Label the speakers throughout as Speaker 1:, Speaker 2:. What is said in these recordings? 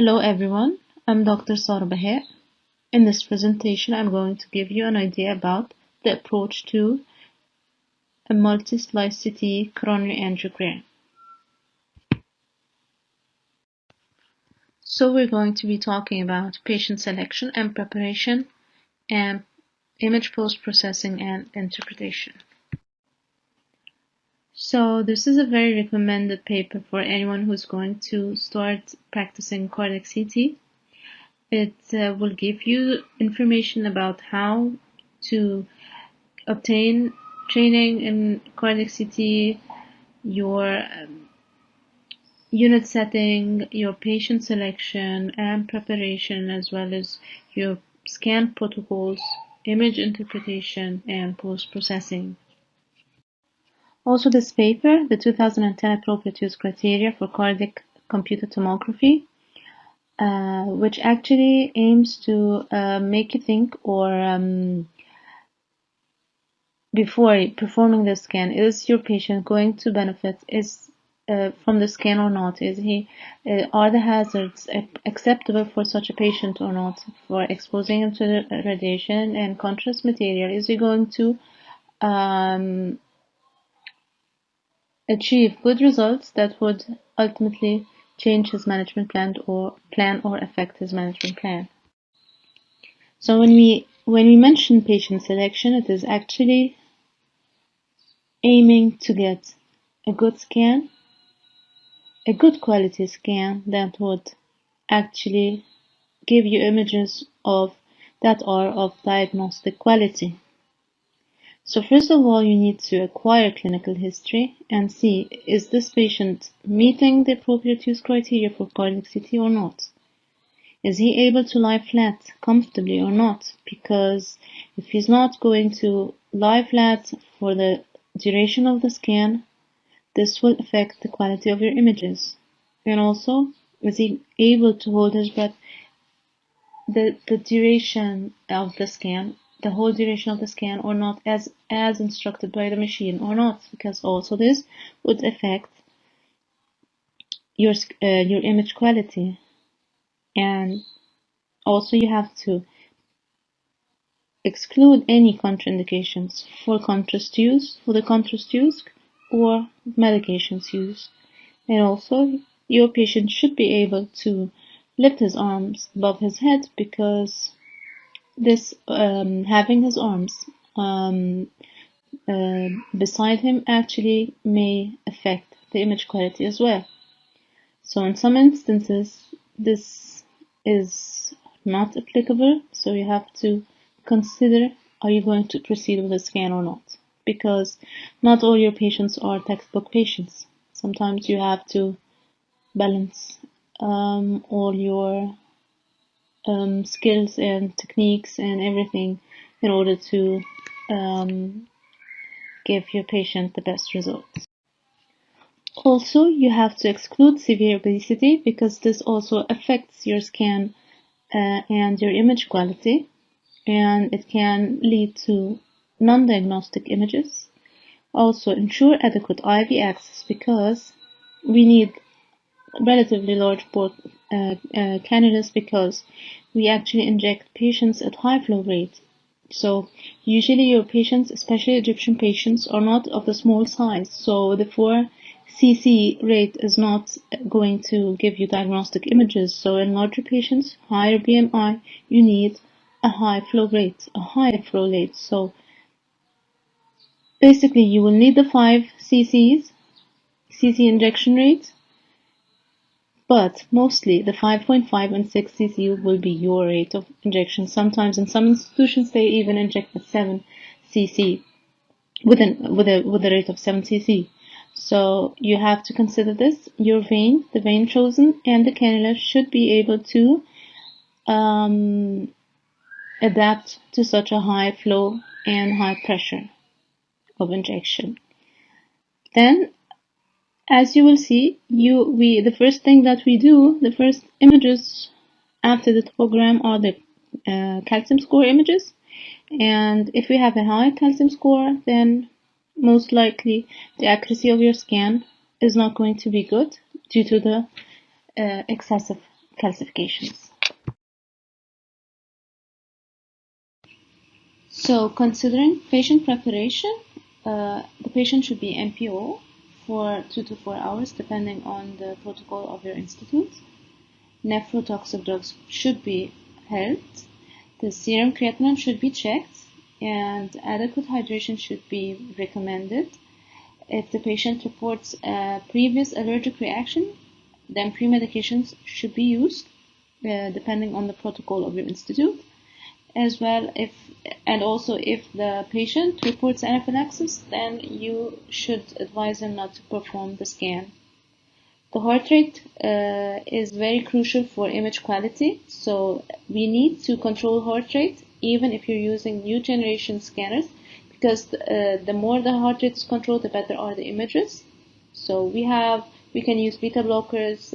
Speaker 1: Hello everyone, I'm Dr. Sarbahe. In this presentation, I'm going to give you an idea about the approach to a multi-slice CT coronary angiogram. So we're going to be talking about patient selection and preparation and image post-processing and interpretation. So this is a very recommended paper for anyone who's going to start practicing cardiac CT. It will give you information about how to obtain training in cardiac CT, your unit setting, your patient selection and preparation, as well as your scan protocols, image interpretation, and post-processing. Also, this paper, the 2010 Appropriate Use Criteria for Cardiac Computed Tomography, which actually aims to make you think before performing the scan, is your patient going to benefit from the scan or not? Are the hazards acceptable for such a patient or not? For exposing him to the radiation and contrast material, is he going to achieve good results that would ultimately change his management plan or affect his management plan? So when we mention patient selection, it is actually aiming to get a good scan, a good quality scan that would actually give you images that are of diagnostic quality. So first of all, you need to acquire clinical history and see, is this patient meeting the appropriate use criteria for cardiac CT or not? Is he able to lie flat comfortably or not? Because if he's not going to lie flat for the duration of the scan, this will affect the quality of your images. And also, is he able to hold his breath the duration of the scan, the whole duration of the scan, or not, as instructed by the machine or not? Because also this would affect your image quality. And also you have to exclude any contraindications for the contrast use or medications used. And also your patient should be able to lift his arms above his head, because this having his arms beside him actually may affect the image quality as well. So in some instances this is not applicable, so you have to consider, are you going to proceed with the scan or not? Because not all your patients are textbook patients. Sometimes you have to balance all your skills and techniques and everything in order to give your patient the best results. Also, you have to exclude severe obesity, because this also affects your scan and your image quality, and it can lead to non-diagnostic images. Also, ensure adequate IV access, because we need relatively large port cannulas, because we actually inject patients at high flow rate. So usually your patients, especially Egyptian patients, are not of the small size, so the 4 cc rate is not going to give you diagnostic images. So in larger patients, higher BMI, you need a high flow rate, So basically you will need the 5 cc injection rate, but mostly the 5.5 and 6 cc will be your rate of injection. Sometimes in some institutions they even inject at 7 cc with a rate of 7 cc. So you have to consider this. Your vein, the vein chosen, and the cannula should be able to adapt to such a high flow and high pressure of injection. Then, as you will see, the first thing that we do, the first images after the topogram, are the calcium score images. And if we have a high calcium score, then most likely the accuracy of your scan is not going to be good due to the excessive calcifications. So, considering patient preparation, the patient should be NPO for 2 to 4 hours, depending on the protocol of your institute. Nephrotoxic drugs should be held. The serum creatinine should be checked, and adequate hydration should be recommended. If the patient reports a previous allergic reaction, then pre-medications should be used, depending on the protocol of your institute. As well, if the patient reports anaphylaxis, then you should advise him not to perform the scan. The heart rate is very crucial for image quality, so we need to control heart rate even if you're using new generation scanners, because the more the heart rate is controlled, the better are the images. So we can use beta blockers,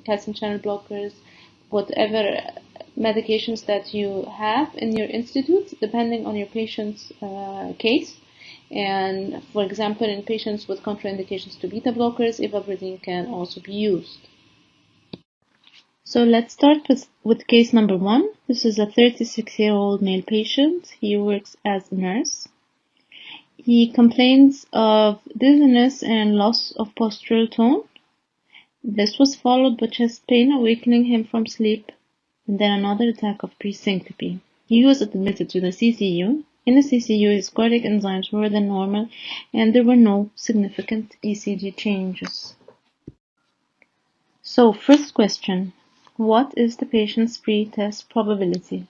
Speaker 1: calcium channel blockers, whatever medications that you have in your institute, depending on your patient's case. And for example, in patients with contraindications to beta blockers, ivabradine can also be used. So let's start with case number 1. This is a 36-year-old male patient. He works as a nurse. He complains of dizziness and loss of postural tone. This was followed by chest pain awakening him from sleep, and then another attack of pre-syncope. He was admitted to the CCU. In the CCU, his cardiac enzymes were than normal, and there were no significant ECG changes. So, first question, what is the patient's pre-test probability?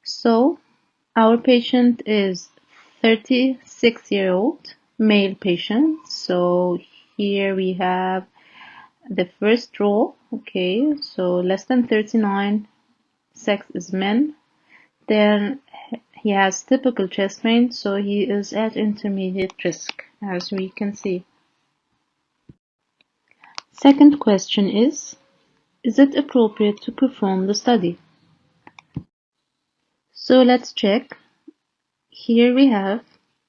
Speaker 1: So, our patient is 36-year-old male patient. So here we have the first row. Okay, so less than 39, sex is men. Then he has typical chest pain, so he is at intermediate risk, as we can see. Second question is it appropriate to perform the study? So let's check. Here we have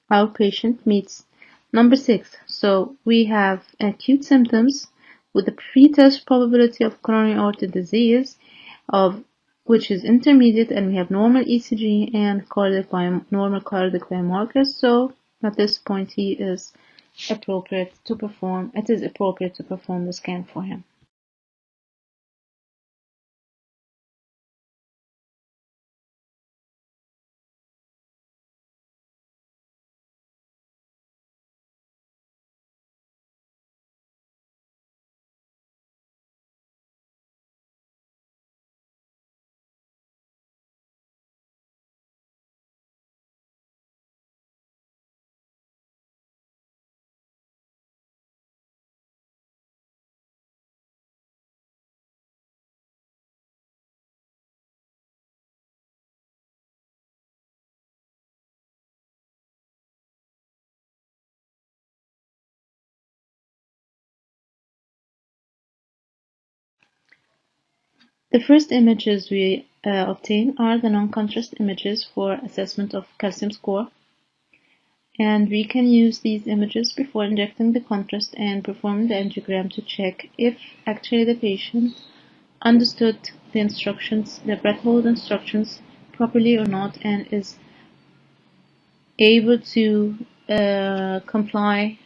Speaker 1: our patient meets number 6. So we have acute symptoms with a pre-test probability of coronary artery disease of which is intermediate, and we have normal ECG and normal cardiac biomarkers. So at this point it is appropriate to perform the scan for him. The first images we obtain are the non-contrast images for assessment of calcium score, and we can use these images before injecting the contrast and performing the angiogram to check if actually the patient understood the instructions, the breath hold instructions properly or not, and is able to comply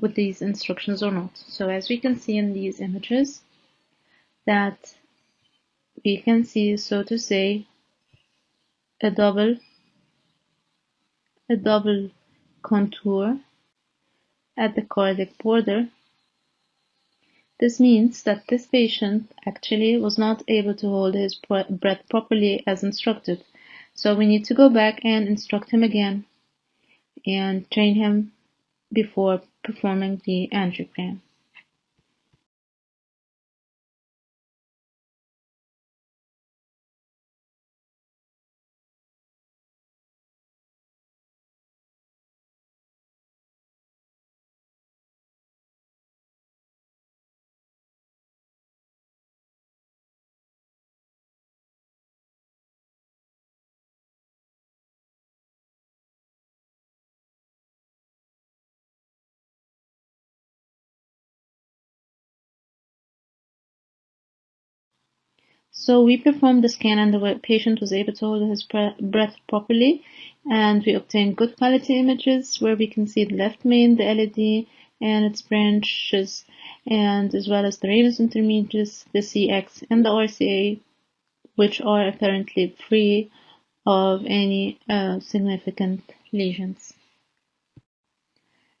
Speaker 1: with these instructions or not. So as we can see in these images, that we can see, so to say, a double contour at the cardiac border. This means that this patient actually was not able to hold his breath properly as instructed. So we need to go back and instruct him again and train him before performing the angiogram. So we performed the scan and the patient was able to hold his breath properly, and we obtained good quality images where we can see the left main, the LED and its branches, and as well as the radius intermedius, the CX and the RCA, which are apparently free of any significant lesions.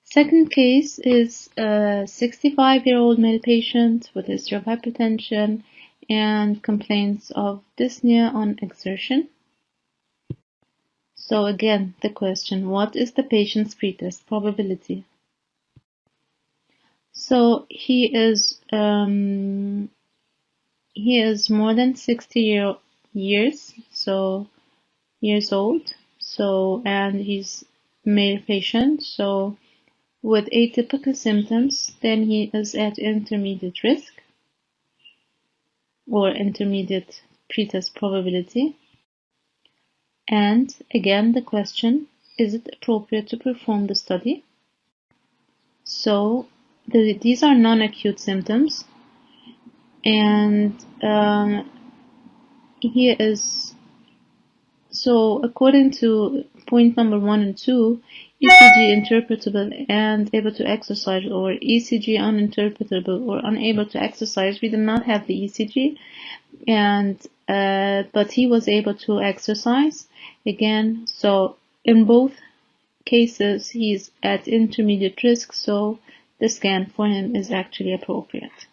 Speaker 1: Second case is a 65-year-old male patient with history of hypertension and complaints of dyspnea on exertion. So again, the question, what is the patient's pretest probability? So he is more than 60 years old. So, and he's male patient. So with atypical symptoms, then he is at intermediate risk or intermediate pretest probability. And again, the question, is it appropriate to perform the study? So these are non-acute symptoms, and he is, so according to point number 1 and 2, ECG interpretable and able to exercise, or ECG uninterpretable or unable to exercise. We did not have the ECG, and but he was able to exercise again. So in both cases, he's at intermediate risk, so the scan for him is actually appropriate.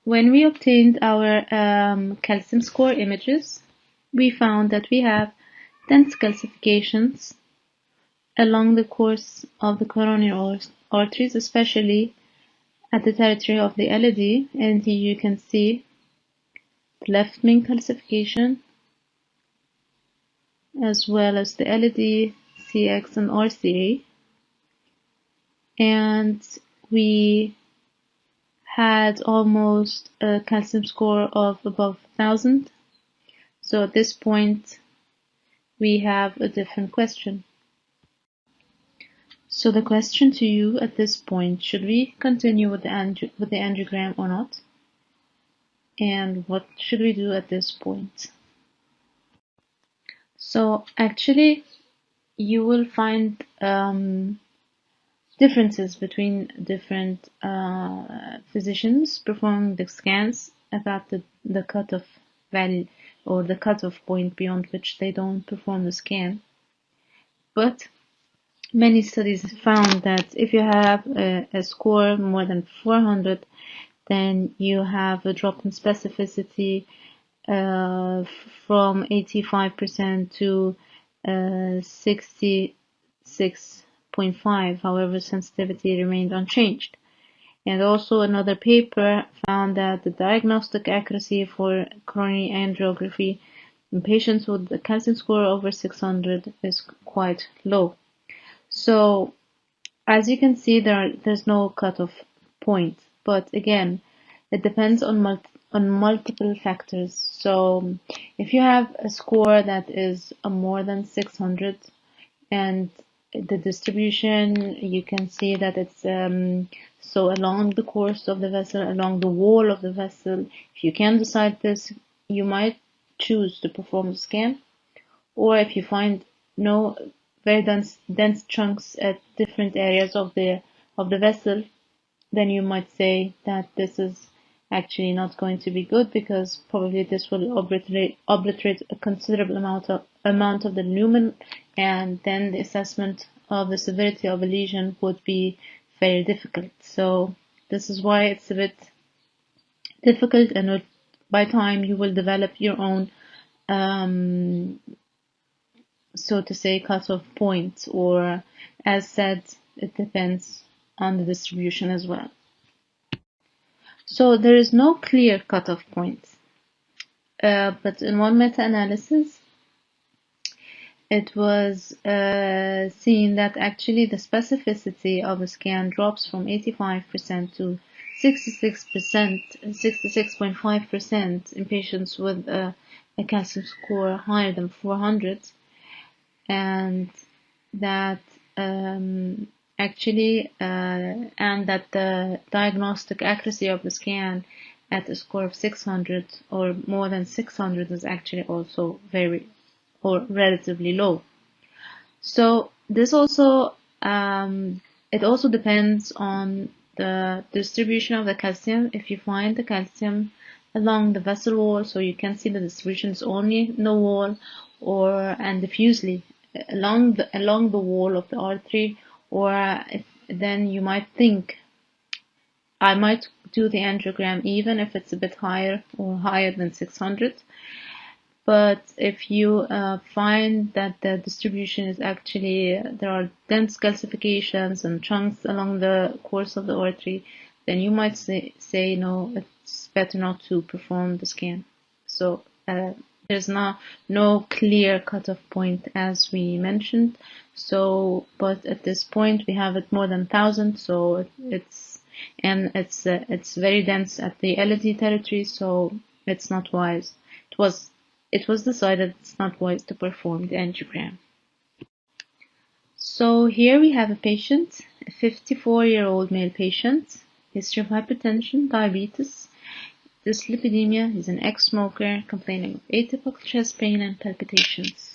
Speaker 1: When we obtained our calcium score images, we found that we have dense calcifications along the course of the coronary arteries, especially at the territory of the LED. And here you can see the left main calcification, as well as the LED, CX, and RCA. And we had almost a calcium score of above 1,000. So at this point, we have a different question. So the question to you at this point, should we continue with the angiogram or not? And what should we do at this point? So actually, you will find differences between different physicians performing the scans about the cutoff value or the cutoff point beyond which they don't perform the scan. But many studies found that if you have a score more than 400, then you have a drop in specificity from 85% to 66.5. However, sensitivity remained unchanged. And also another paper found that the diagnostic accuracy for coronary angiography in patients with a calcium score over 600 is quite low. So as you can see, there's no cutoff point, but again, it depends on multiple factors. So if you have a score that is more than 600, and the distribution, you can see that it's So along the course of the vessel, along the wall of the vessel, if you can decide this, you might choose to perform the scan. Or if you find no very dense chunks at different areas of the vessel, then you might say that this is actually not going to be good, because probably this will obliterate a considerable amount of the lumen, and then the assessment of the severity of a lesion would be very difficult. So this is why it's a bit difficult, and by time you will develop your own so to say cutoff point, or as said, it depends on the distribution as well. So there is no clear cutoff point, but in one meta-analysis, it was seen that actually the specificity of a scan drops from 85% to 66%, 66.5% in patients with a calcium score higher than 400, and that and that the diagnostic accuracy of the scan at a score of 600 or more than 600 is actually also very or relatively low. So this also it also depends on the distribution of the calcium. If you find the calcium along the vessel wall, so you can see the distribution is only in the wall, and diffusely along the wall of the artery, or then you might think I might do the angiogram even if it's a bit higher or higher than 600. But if you find that the distribution is actually, there are dense calcifications and chunks along the course of the artery, then you might say no, it's better not to perform the scan. So there's no clear cutoff point as we mentioned. So, but at this point we have it more than 1,000, so it's very dense at the LAD territory, so it's not wise. It was decided it's not wise to perform the angiogram. So here we have a patient, a 54-year-old male patient, history of hypertension, diabetes, dyslipidemia. He's an ex-smoker complaining of atypical chest pain and palpitations.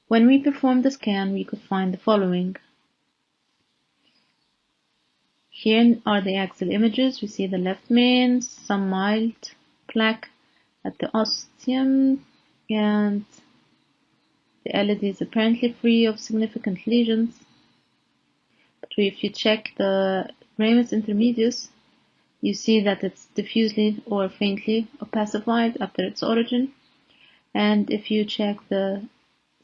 Speaker 1: When we performed the scan, we could find the following. Here are the axial images. We see the left main, some mild plaque at the ostium, and the LAD is apparently free of significant lesions. But if you check the ramus intermedius, you see that it's diffusely or faintly opacified after its origin. And if you check the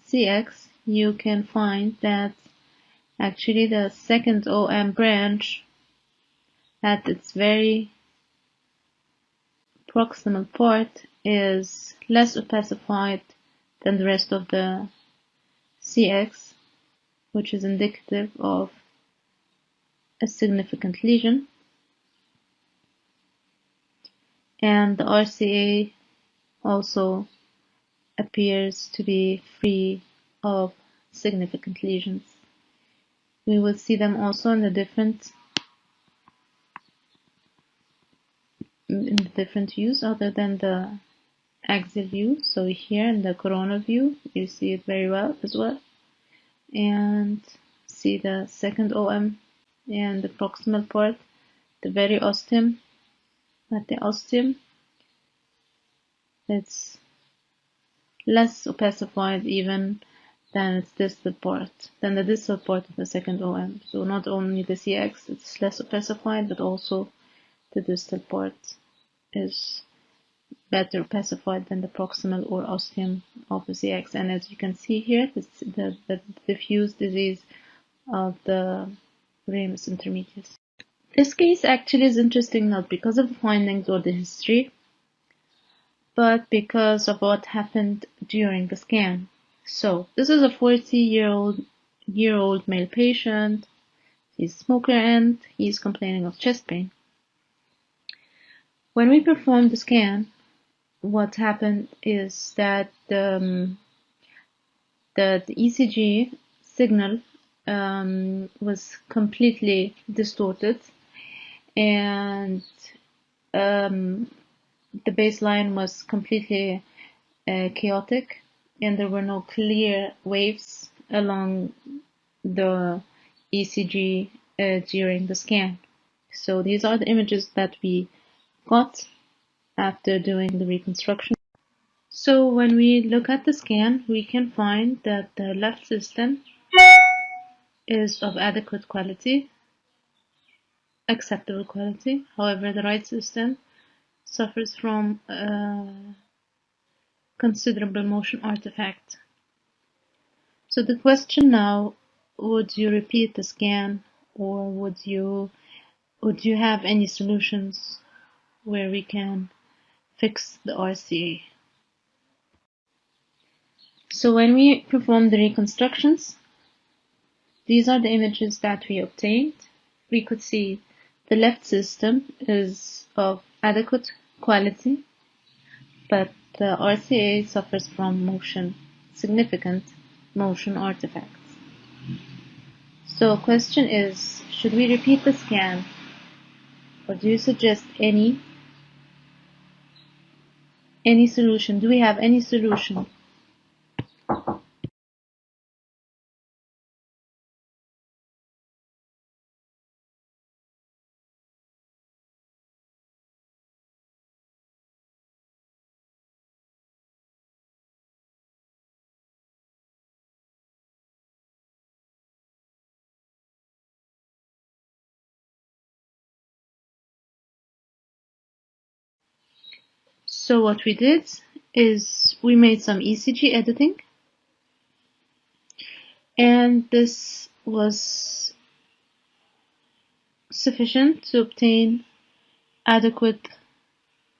Speaker 1: CX, you can find that actually the second OM branch at its very proximal part is less opacified than the rest of the CX, which is indicative of a significant lesion. And the RCA also appears to be free of significant lesions. We will see them also in the different views other than the axial view. So here in the coronal view, you see it very well as well. And see the second OM and the proximal part, the very ostium. At the ostium, it's less opacified even than its distal part, than the distal part of the second OM. So not only the CX, it's less opacified, but also the distal part is better opacified than the proximal or ostium of the CX. And as you can see here, the diffuse disease of the ramus intermedius. This case actually is interesting not because of the findings or the history, but because of what happened during the scan. So this is a 40-year-old male patient. He's a smoker and he's complaining of chest pain. When we performed the scan, what happened is that the ECG signal was completely distorted, and the baseline was completely chaotic, and there were no clear waves along the ECG during the scan. So these are the images that we got after doing the reconstruction. So when we look at the scan, we can find that the left system is of adequate quality, acceptable quality. However, the right system suffers from considerable motion artifact. So the question now, would you repeat the scan, or would you have any solutions where we can fix the RCA? So when we perform the reconstructions, these are the images that we obtained. We could see the left system is of adequate quality, but the RCA suffers from significant motion artifacts. So question is, should we repeat the scan, or do you suggest any solution? Do we have any solution? So what we did is we made some ECG editing, and this was sufficient to obtain adequate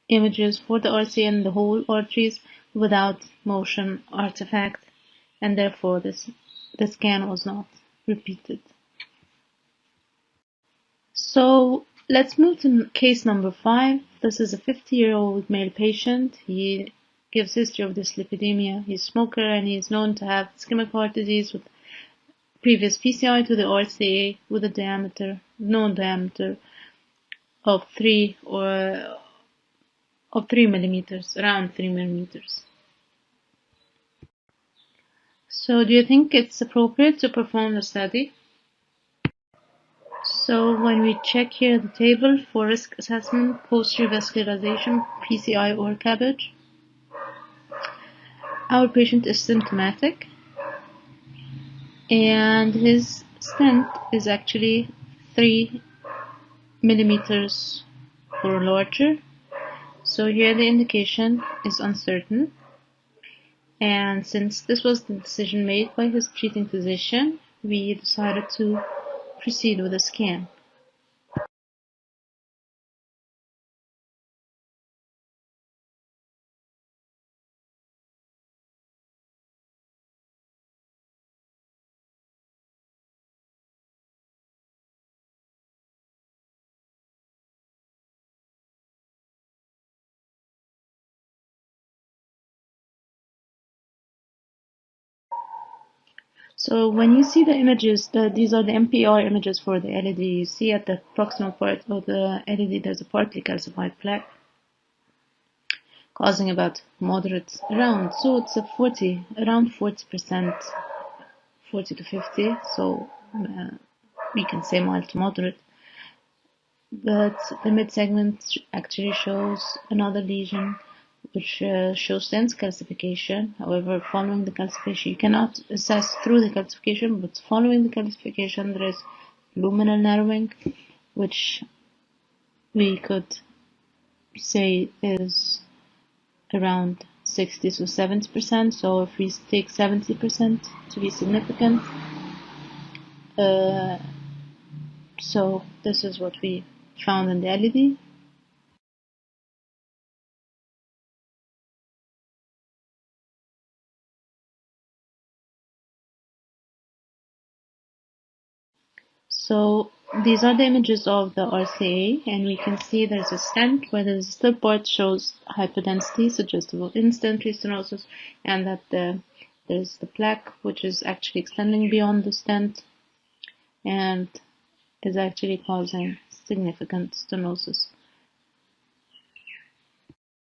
Speaker 1: images for the RCA and the whole arteries without motion artifact, and therefore the scan was not repeated. So let's move to case number 5. This is a 50-year-old male patient. He gives history of dyslipidemia. He's a smoker and he is known to have ischemic heart disease with previous PCI to the RCA with a known diameter of 3 millimeters, around 3 millimeters. So do you think it's appropriate to perform the study? So when we check here the table for risk assessment, post-revascularization, PCI or CABG, our patient is symptomatic and his stent is actually 3 millimeters or larger. So here the indication is uncertain. And since this was the decision made by his treating physician, we decided to proceed with a scan. So when you see the images, these are the MPR images for the LED. You see at the proximal part of the LED there's a partly calcified plaque causing about moderate around. So it's a around 40%, 40 to 50. So we can say mild to moderate. But the mid segment actually shows another lesion which shows dense calcification. However, following the calcification, you cannot assess through the calcification, but following the calcification, there is luminal narrowing, which we could say is around 60 to 70%. So if we take 70% to be significant, uh, so this is what we found in the LED. So these are the images of the RCA, and we can see there's a stent where the still part shows hyperdensity, suggestible in-stent restenosis, and that there's the plaque which is actually extending beyond the stent and is actually causing significant stenosis.